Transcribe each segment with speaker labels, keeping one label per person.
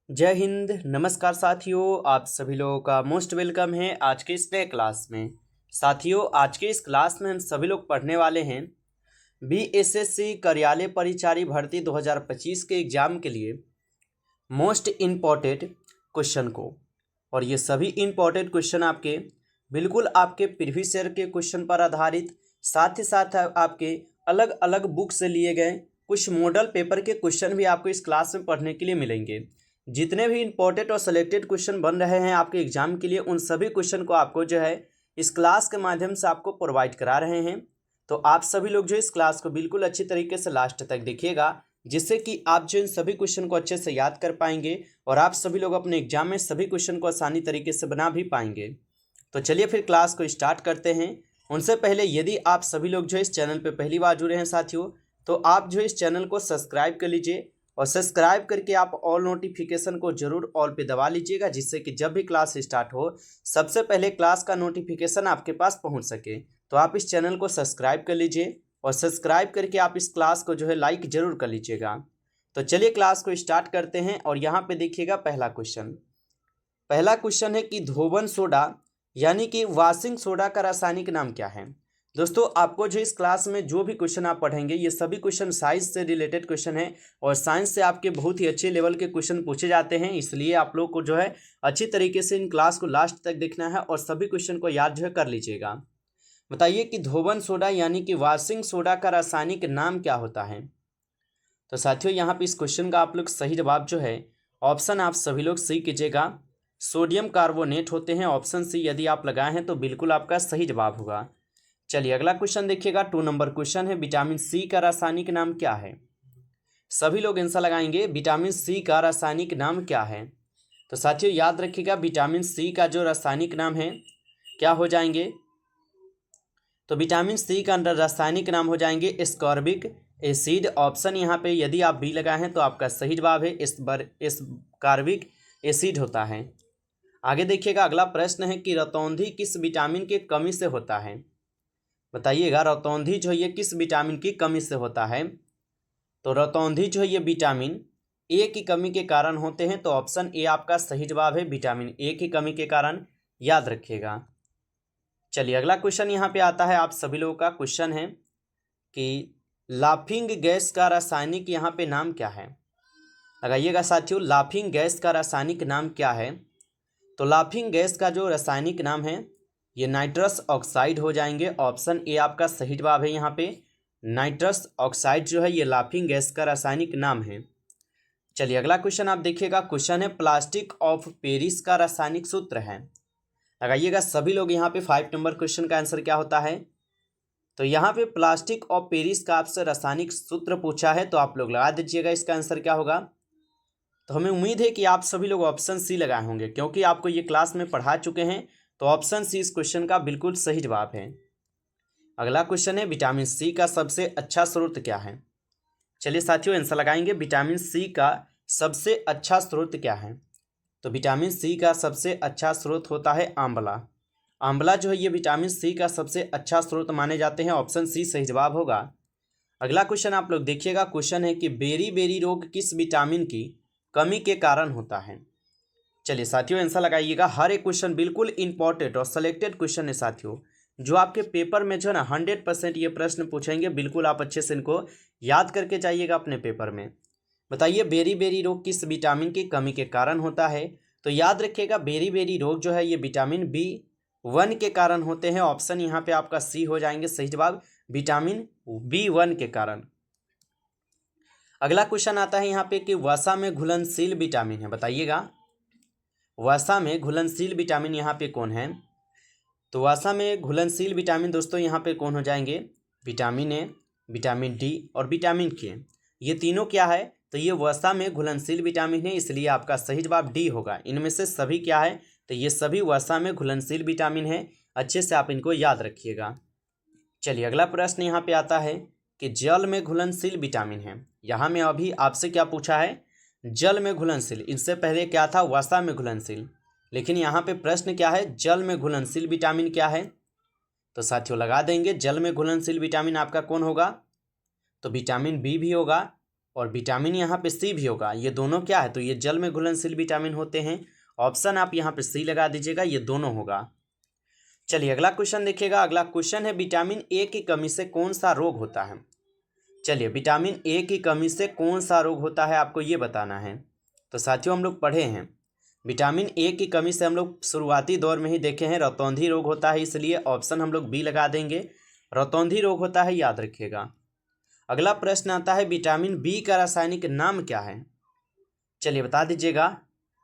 Speaker 1: जय हिंद। नमस्कार साथियों, आप सभी लोगों का मोस्ट वेलकम है आज के इस नए क्लास में। साथियों, आज के इस क्लास में हम सभी लोग पढ़ने वाले हैं बीएसएससी कार्यालय परिचारी भर्ती 2025 के एग्ज़ाम के लिए मोस्ट इम्पॉर्टेंट क्वेश्चन को। और ये सभी इम्पॉर्टेंट क्वेश्चन आपके बिल्कुल आपके प्रीवियस ईयर के क्वेश्चन पर आधारित, साथ ही साथ आपके अलग अलग बुक से लिए गए कुछ मॉडल पेपर के क्वेश्चन भी आपको इस क्लास में पढ़ने के लिए मिलेंगे। जितने भी इम्पोर्टेंट और सेलेक्टेड क्वेश्चन बन रहे हैं आपके एग्जाम के लिए, उन सभी क्वेश्चन को आपको जो है इस क्लास के माध्यम से आपको प्रोवाइड करा रहे हैं। तो आप सभी लोग जो इस क्लास को बिल्कुल अच्छी तरीके से लास्ट तक देखिएगा, जिससे कि आप जो इन सभी क्वेश्चन को अच्छे से याद कर पाएंगे और आप सभी लोग अपने एग्जाम में सभी क्वेश्चन को आसानी तरीके से बना भी पाएंगे। तो चलिए फिर क्लास को स्टार्ट करते हैं। उनसे पहले यदि आप सभी लोग जो इस चैनल पर पहली बार जुड़े हैं साथियों, तो आप जो इस चैनल को सब्सक्राइब कर लीजिए और सब्सक्राइब करके आप ऑल नोटिफिकेशन को जरूर ऑल पे दबा लीजिएगा, जिससे कि जब भी क्लास स्टार्ट हो सबसे पहले क्लास का नोटिफिकेशन आपके पास पहुंच सके। तो आप इस चैनल को सब्सक्राइब कर लीजिए और सब्सक्राइब करके आप इस क्लास को जो है लाइक जरूर कर लीजिएगा। तो चलिए क्लास को स्टार्ट करते हैं। और यहाँ पे देखिएगा पहला क्वेश्चन है कि धोवन सोडा यानी कि वॉशिंग सोडा का रासायनिक नाम क्या है। दोस्तों, आपको जो इस क्लास में जो भी क्वेश्चन आप पढ़ेंगे, ये सभी क्वेश्चन साइंस से रिलेटेड क्वेश्चन है और साइंस से आपके बहुत ही अच्छे लेवल के क्वेश्चन पूछे जाते हैं। इसलिए आप लोग को जो है अच्छी तरीके से इन क्लास को लास्ट तक देखना है और सभी क्वेश्चन को याद जो है कर लीजिएगा। बताइए कि धोवन सोडा यानी कि वॉशिंग सोडा का रासायनिक नाम क्या होता है। तो साथियों, यहाँ पे इस क्वेश्चन का आप लोग सही जवाब जो है ऑप्शन आप सभी लोग सी कीजिएगा, सोडियम कार्बोनेट होते हैं। ऑप्शन सी यदि आप लगाए हैं तो बिल्कुल आपका सही जवाब होगा। चलिए अगला क्वेश्चन देखिएगा, 2 नंबर क्वेश्चन है, विटामिन सी का रासायनिक नाम क्या है। सभी लोग आंसर लगाएंगे, विटामिन सी का रासायनिक नाम क्या है। तो साथियों याद रखिएगा, विटामिन सी का जो रासायनिक नाम है क्या हो जाएंगे। तो विटामिन सी का रासायनिक नाम हो जाएंगे एस्कॉर्बिक एसिड। ऑप्शन यहाँ पे यदि आप बी लगाए हैं तो आपका सही जवाब है एस्कॉर्बिक एसिड होता है। आगे देखिएगा, अगला प्रश्न है कि रतौंधी किस विटामिन के कमी से होता है। बताइएगा, रतौंधी जो है ये किस विटामिन की कमी से होता है। तो रतौंधी जो है ये विटामिन ए की कमी के कारण होते हैं। तो ऑप्शन ए आपका सही जवाब है, विटामिन ए की कमी के कारण, याद रखिएगा। चलिए अगला क्वेश्चन यहाँ पे आता है, आप सभी लोगों का क्वेश्चन है कि लाफिंग गैस का रासायनिक यहाँ पे नाम क्या है। लगाइएगा साथियों, लाफिंग गैस का रासायनिक नाम क्या है। तो लाफिंग गैस का जो रासायनिक नाम है ये नाइट्रस ऑक्साइड हो जाएंगे। ऑप्शन ए आपका सही जवाब है, यहाँ पे नाइट्रस ऑक्साइड जो है ये लाफिंग गैस का रासायनिक नाम है। चलिए अगला क्वेश्चन आप देखिएगा, क्वेश्चन है प्लास्टिक ऑफ पेरिस का रासायनिक सूत्र है। लगाइएगा सभी लोग, यहाँ पे 5 नंबर क्वेश्चन का आंसर क्या होता है। तो यहाँ पे प्लास्टिक ऑफ पेरिस का आपसे रासायनिक सूत्र पूछा है, तो आप लोग लगा दीजिएगा इसका आंसर क्या होगा। तो हमें उम्मीद है कि आप सभी लोग ऑप्शन सी लगाए होंगे, क्योंकि आपको ये क्लास में पढ़ा चुके हैं। तो ऑप्शन सी इस क्वेश्चन का बिल्कुल सही जवाब है। अगला क्वेश्चन है, विटामिन सी का सबसे अच्छा स्रोत क्या है। चलिए साथियों आंसर लगाएंगे, विटामिन सी का सबसे अच्छा स्रोत क्या है। तो विटामिन सी का सबसे अच्छा स्रोत होता है आंवला। आंवला जो है ये विटामिन सी का सबसे अच्छा स्रोत माने जाते हैं। ऑप्शन सी सही जवाब होगा। अगला क्वेश्चन आप लोग देखिएगा, क्वेश्चन है कि बेरी बेरी रोग किस विटामिन की कमी के कारण होता है। चलिए साथियों आंसर लगाइएगा। हर एक क्वेश्चन बिल्कुल इंपॉर्टेंट और सेलेक्टेड क्वेश्चन है साथियों, जो आपके पेपर में जो है ना 100% ये प्रश्न पूछेंगे। बिल्कुल आप अच्छे से इनको याद करके जाइएगा अपने पेपर में। बताइए, बेरी बेरी रोग किस विटामिन की कमी के कारण होता है। तो याद रखिएगा, बेरी बेरी रोग जो है ये विटामिन B1 के कारण होते हैं। ऑप्शन यहाँ पे आपका सी हो जाएंगे सही जवाब, विटामिन B1 के कारण। अगला क्वेश्चन आता है यहाँ पे कि वसा में घुलनशील विटामिन है। बताइएगा, वसा में घुलनशील विटामिन यहाँ पे कौन है। तो वसा में घुलनशील विटामिन दोस्तों यहाँ पे कौन हो जाएंगे, विटामिन ए, विटामिन डी और विटामिन के। ये तीनों क्या है, तो ये वसा में घुलनशील विटामिन है, इसलिए आपका सही जवाब डी होगा। इनमें से सभी क्या है, तो ये सभी वसा में घुलनशील विटामिन है। अच्छे से आप इनको याद रखिएगा। चलिए अगला प्रश्न यहाँ पे आता है कि जल में घुलनशील विटामिन है। यहाँ में अभी आपसे क्या पूछा है, जल में घुलनशील। इससे पहले क्या था, वसा में घुलनशील। लेकिन यहाँ पे प्रश्न क्या है, जल में घुलनशील विटामिन क्या है। तो साथियों लगा देंगे, जल में घुलनशील विटामिन आपका कौन होगा। तो विटामिन बी भी होगा और विटामिन यहाँ पे सी भी होगा। ये दोनों क्या है, तो ये जल में घुलनशील विटामिन होते हैं। ऑप्शन आप यहाँ पे सी लगा दीजिएगा, ये दोनों होगा। चलिए अगला क्वेश्चन देखिएगा। अगला क्वेश्चन है विटामिन ए की कमी से कौन सा रोग होता है। चलिए विटामिन ए की कमी से कौन सा रोग होता है आपको ये बताना है। तो साथियों हम लोग पढ़े हैं विटामिन ए की कमी से हम लोग शुरुआती दौर में ही देखे हैं रतौंधी रोग होता है, इसलिए ऑप्शन हम लोग बी लगा देंगे, रतौंधी रोग होता है, याद रखिएगा। अगला प्रश्न आता है विटामिन बी का रासायनिक नाम क्या है। चलिए बता दीजिएगा।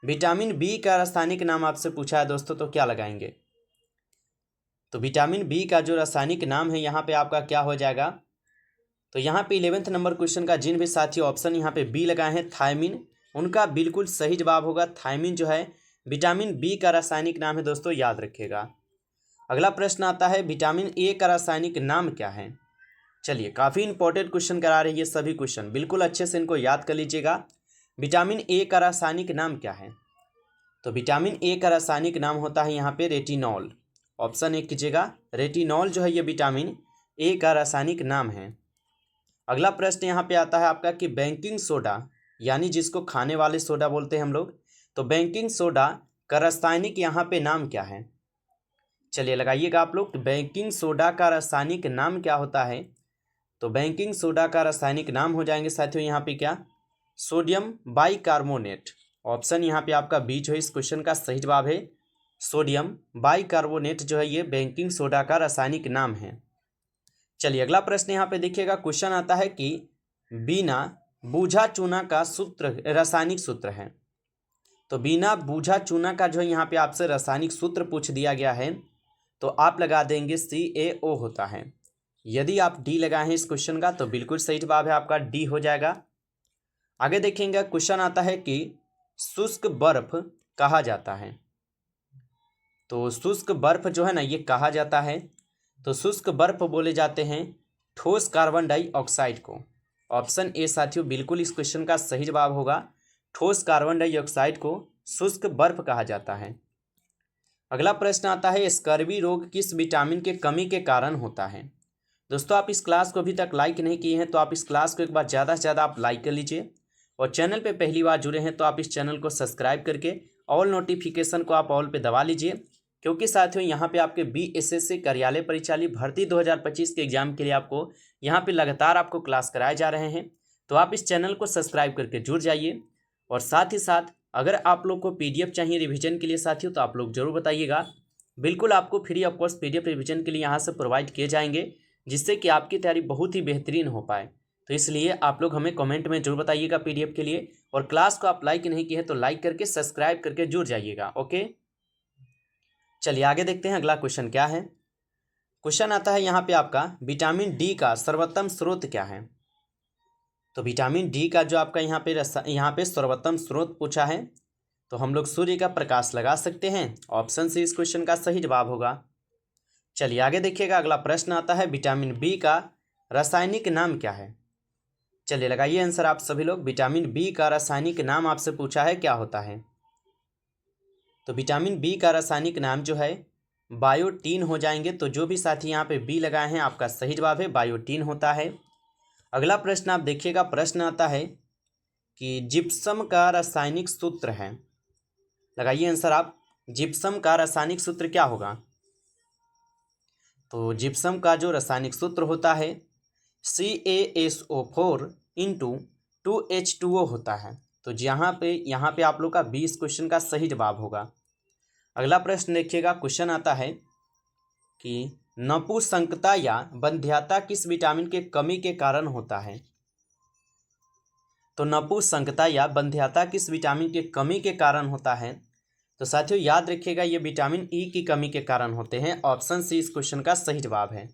Speaker 1: विटामिन बी का रासायनिक नाम आपसे पूछा है दोस्तों, तो क्या लगाएंगे। तो विटामिन बी का जो रासायनिक नाम है यहाँ पे आपका क्या हो जाएगा। तो यहाँ पे 11th नंबर क्वेश्चन का जिन भी साथी ऑप्शन यहाँ पे बी लगाए हैं थायमिन, उनका बिल्कुल सही जवाब होगा। थायमिन जो है विटामिन बी का रासायनिक नाम है दोस्तों, याद रखिएगा। अगला प्रश्न आता है विटामिन ए का रासायनिक नाम क्या है। चलिए काफ़ी इंपॉर्टेंट क्वेश्चन करा रही है सभी क्वेश्चन, बिल्कुल अच्छे से इनको याद कर लीजिएगा। विटामिन ए का रासायनिक नाम क्या है। तो विटामिन ए का रासायनिक नाम होता है यहाँ पे रेटिनॉल। ऑप्शन ए कीजिएगा, रेटिनॉल जो है ये विटामिन ए का रासायनिक नाम है। अगला प्रश्न यहाँ पे आता है आपका कि बेकिंग सोडा, यानी जिसको खाने वाले सोडा बोलते हैं हम लोग, तो बेकिंग सोडा का रासायनिक यहाँ पे नाम क्या है। चलिए लगाइएगा आप लोग, बेकिंग सोडा का रासायनिक नाम क्या होता है। तो बेकिंग सोडा का रासायनिक नाम हो जाएंगे साथियों यहाँ पे क्या, सोडियम बाइकार्बोनेट। ऑप्शन यहाँ पे आपका बी जो है इस क्वेश्चन का सही जवाब है। सोडियम बाइकार्बोनेट जो है ये बेकिंग सोडा का रासायनिक नाम है। चलिए अगला प्रश्न यहाँ पे देखिएगा। क्वेश्चन आता है कि बिना बूझा चूना का सूत्र रासायनिक सूत्र है। तो बिना बूझा चूना का जो है यहाँ पे आपसे रासायनिक सूत्र पूछ दिया गया है, तो आप लगा देंगे CaO होता है। यदि आप डी लगाए हैं इस क्वेश्चन का तो बिल्कुल सही जवाब है आपका, डी हो जाएगा। आगे देखेंगे क्वेश्चन आता है कि शुष्क बर्फ कहा जाता है। तो शुष्क बर्फ जो है ना ये कहा जाता है, तो शुष्क बर्फ बोले जाते हैं ठोस कार्बन डाइऑक्साइड को। ऑप्शन ए साथियों बिल्कुल इस क्वेश्चन का सही जवाब होगा, ठोस कार्बन डाइऑक्साइड को शुष्क बर्फ कहा जाता है। अगला प्रश्न आता है स्कर्वी रोग किस विटामिन के कमी के कारण होता है। दोस्तों आप इस क्लास को अभी तक लाइक नहीं किए हैं तो आप इस क्लास को एक बार ज़्यादा से ज़्यादा आप लाइक कर लीजिए, और चैनल पे पहली बार जुड़े हैं तो आप इस चैनल को सब्सक्राइब करके ऑल नोटिफिकेशन को आप ऑल पे दबा लीजिए, क्योंकि साथियों यहाँ पे आपके BSSC कार्यालय परिचाली भर्ती 2025 के एग्जाम के लिए आपको यहाँ पे लगातार आपको क्लास कराए जा रहे हैं। तो आप इस चैनल को सब्सक्राइब करके जुड़ जाइए, और साथ ही साथ अगर आप लोग को PDF चाहिए रिवीजन के लिए साथियों तो आप लोग जरूर बताइएगा। बिल्कुल आपको free of cost PDF revision के लिए यहाँ से प्रोवाइड किए जाएंगे, जिससे कि आपकी तैयारी बहुत ही बेहतरीन हो पाए। तो इसलिए आप लोग हमें कमेंट में जरूर बताइएगा PDF के लिए, और क्लास को आप लाइक नहीं किए हैं तो लाइक करके सब्सक्राइब करके जुड़ जाइएगा। ओके चलिए आगे देखते हैं अगला क्वेश्चन क्या है। क्वेश्चन आता है यहाँ पे आपका विटामिन डी का सर्वोत्तम स्रोत क्या है। तो विटामिन डी का जो आपका यहाँ पे सर्वोत्तम स्रोत पूछा है, तो हम लोग सूर्य का प्रकाश लगा सकते हैं। ऑप्शन सी इस क्वेश्चन का सही जवाब होगा। चलिए आगे देखिएगा। अगला प्रश्न आता है विटामिन बी का रासायनिक नाम क्या है। चलिए लगाइए आंसर आप सभी लोग। विटामिन बी का रासायनिक नाम आपसे पूछा है, क्या होता है। तो विटामिन बी का रासायनिक नाम जो है बायोटीन हो जाएंगे। तो जो भी साथी यहाँ पे बी लगाए हैं आपका सही जवाब है, बायोटीन होता है। अगला प्रश्न आप देखिएगा। प्रश्न आता है कि जिप्सम का रासायनिक सूत्र है। लगाइए आंसर आप। जिप्सम का रासायनिक सूत्र क्या होगा। तो जिप्सम का जो रासायनिक सूत्र होता है CaSO4 × 2H2O होता है। तो यहाँ पे आप लोग का 20 क्वेश्चन का सही जवाब होगा। अगला प्रश्न देखिएगा। क्वेश्चन आता है कि नपुंसकता या वंध्यता किस विटामिन के कमी के कारण होता है। तो नपुंसकता या वंध्यता किस विटामिन के कमी के कारण होता है। तो साथियों याद रखिएगा ये विटामिन ई की कमी के कारण होते हैं। ऑप्शन सी इस क्वेश्चन का सही जवाब है।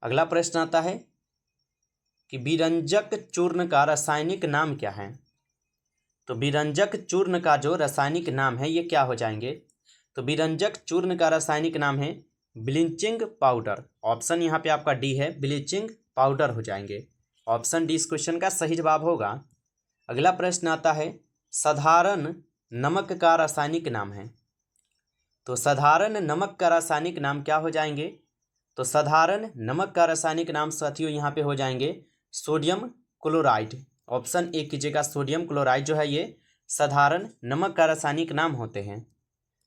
Speaker 1: अगला प्रश्न आता है कि विरंजक चूर्ण का रासायनिक नाम क्या है। तो विरंजक चूर्ण का जो रासायनिक नाम है ये क्या हो जाएंगे। तो विरंजक चूर्ण का रासायनिक नाम है ब्लीचिंग पाउडर। ऑप्शन यहाँ पे आपका डी है, ब्लीचिंग पाउडर हो जाएंगे। ऑप्शन डी इस क्वेश्चन का सही जवाब होगा। अगला प्रश्न आता है साधारण नमक का रासायनिक नाम है। तो साधारण नमक का रासायनिक नाम क्या हो जाएंगे। तो साधारण नमक का रासायनिक नाम साथियों यहाँ पे हो जाएंगे सोडियम क्लोराइड, ऑप्शन ए कीजिएगा सोडियम क्लोराइड जो है ये साधारण नमक का रासायनिक नाम होते हैं।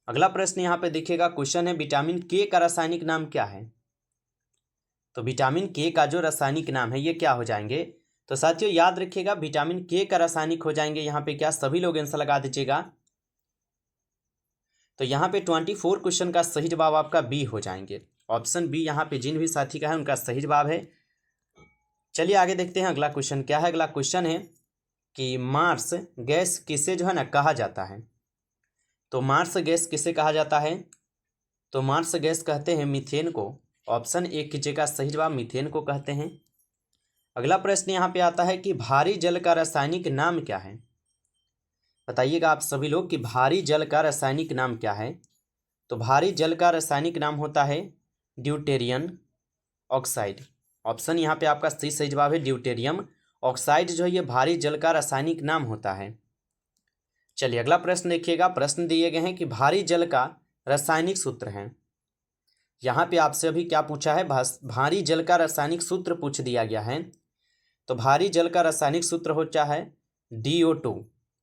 Speaker 1: अगला प्रश्न यहाँ पे देखिएगा, क्वेश्चन है विटामिन के का रासायनिक नाम क्या है। तो विटामिन के का जो रासायनिक नाम है ये क्या हो जाएंगे। तो साथियों याद रखिएगा विटामिन के का रासायनिक हो जाएंगे यहाँ पे क्या, सभी लोग आंसर लगा दीजिएगा। तो यहाँ पे 24 क्वेश्चन का सही जवाब आपका बी हो जाएंगे। ऑप्शन बी यहाँ पे जिन भी साथी का है उनका सही जवाब है। चलिए आगे देखते हैं अगला क्वेश्चन क्या है। अगला क्वेश्चन है कि मार्स गैस किसे जो है ना कहा जाता है। तो मार्स गैस किसे कहा जाता है। तो मार्स गैस कहते हैं मीथेन को। ऑप्शन ए कीजिएगा सही जवाब, मीथेन को कहते हैं। अगला प्रश्न यहाँ पे आता है कि भारी जल का रासायनिक नाम क्या है। बताइएगा आप सभी लोग कि भारी जल का रासायनिक नाम क्या है। तो भारी जल का रासायनिक नाम होता है ड्यूटेरियम ऑक्साइड। ऑप्शन यहाँ पे आपका सही जवाब है, ड्यूटेरियम ऑक्साइड जो है ये भारी जल का रासायनिक नाम होता है। चलिए अगला प्रश्न देखिएगा, प्रश्न दिए गए हैं कि भारी जल का रासायनिक सूत्र है। यहाँ पे आपसे अभी क्या पूछा है, भारी जल का रासायनिक सूत्र पूछ दिया गया है। तो भारी जल का रासायनिक सूत्र होता है DO2।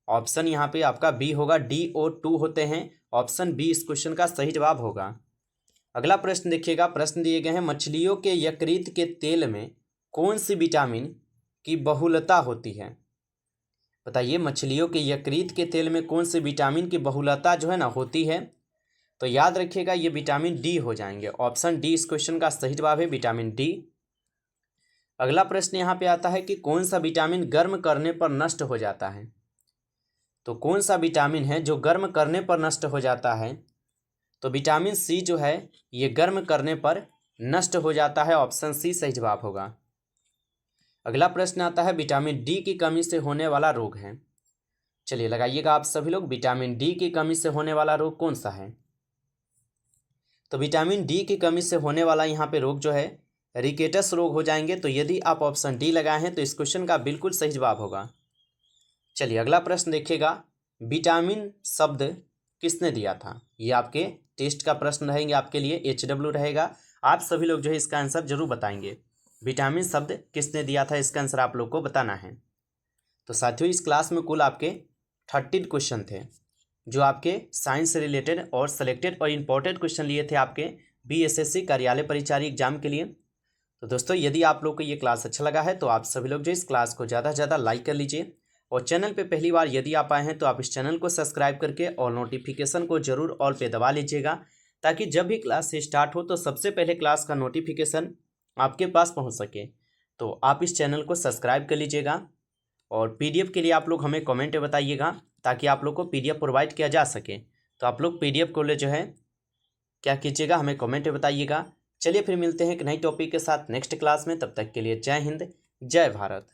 Speaker 1: ऑप्शन यहाँ पे आपका बी होगा, DO2 होते हैं। ऑप्शन बी इस क्वेश्चन का सही जवाब होगा। अगला प्रश्न देखिएगा, प्रश्न दिए गए हैं मछलियों के यकृत के तेल में कौन सी विटामिन की बहुलता होती है। बताइए मछलियों के यकृत के तेल में कौन सी विटामिन की बहुलता जो है ना होती है। तो याद रखिएगा ये विटामिन डी हो जाएंगे। ऑप्शन डी इस क्वेश्चन का सही जवाब है, विटामिन डी। अगला प्रश्न यहाँ पे आता है कि कौन सा विटामिन गर्म करने पर नष्ट हो जाता है। तो कौन सा विटामिन है जो गर्म करने पर नष्ट हो जाता है। तो विटामिन सी जो है ये गर्म करने पर नष्ट हो जाता है। ऑप्शन सी सही जवाब होगा। अगला प्रश्न आता है विटामिन डी की कमी से होने वाला रोग है। चलिए लगाइएगा आप सभी लोग, विटामिन डी की कमी से होने वाला रोग कौन सा है। तो विटामिन डी की कमी से होने वाला यहाँ पे रोग जो है रिकेटस रोग हो जाएंगे। तो यदि आप ऑप्शन डी लगाए हैं तो इस क्वेश्चन का बिल्कुल सही जवाब होगा। चलिए अगला प्रश्न देखिएगा, विटामिन शब्द किसने दिया था। ये आपके टेस्ट का प्रश्न रहेंगे, आपके लिए HW रहेगा। आप सभी लोग जो है इसका आंसर जरूर बताएंगे। विटामिन शब्द किसने दिया था, इसका आंसर आप लोग को बताना है। तो साथियों इस क्लास में कुल आपके 30 क्वेश्चन थे जो आपके साइंस से रिलेटेड और सेलेक्टेड और इम्पोर्टेंट क्वेश्चन लिए थे आपके BSSC कार्यालय परिचारी एग्जाम के लिए। तो दोस्तों यदि आप लोग को ये क्लास अच्छा लगा है तो आप सभी लोग जो इस क्लास को ज़्यादा से ज़्यादा लाइक कर लीजिए, और चैनल पे पहली बार यदि आप आए हैं तो आप इस चैनल को सब्सक्राइब करके और नोटिफिकेशन को जरूर ऑल पे दबा लीजिएगा, ताकि जब भी क्लास से स्टार्ट हो तो सबसे पहले क्लास का नोटिफिकेशन आपके पास पहुंच सके। तो आप इस चैनल को सब्सक्राइब कर लीजिएगा, और PDF के लिए आप लोग हमें कमेंट में बताइएगा ताकि आप लोग को PDF प्रोवाइड किया जा सके। तो आप लोग PDF को ले जो है क्या कीजिएगा, हमें कमेंट में बताइएगा। चलिए फिर मिलते हैं एक नई टॉपिक के साथ नेक्स्ट क्लास में। तब तक के लिए जय हिंद, जय भारत।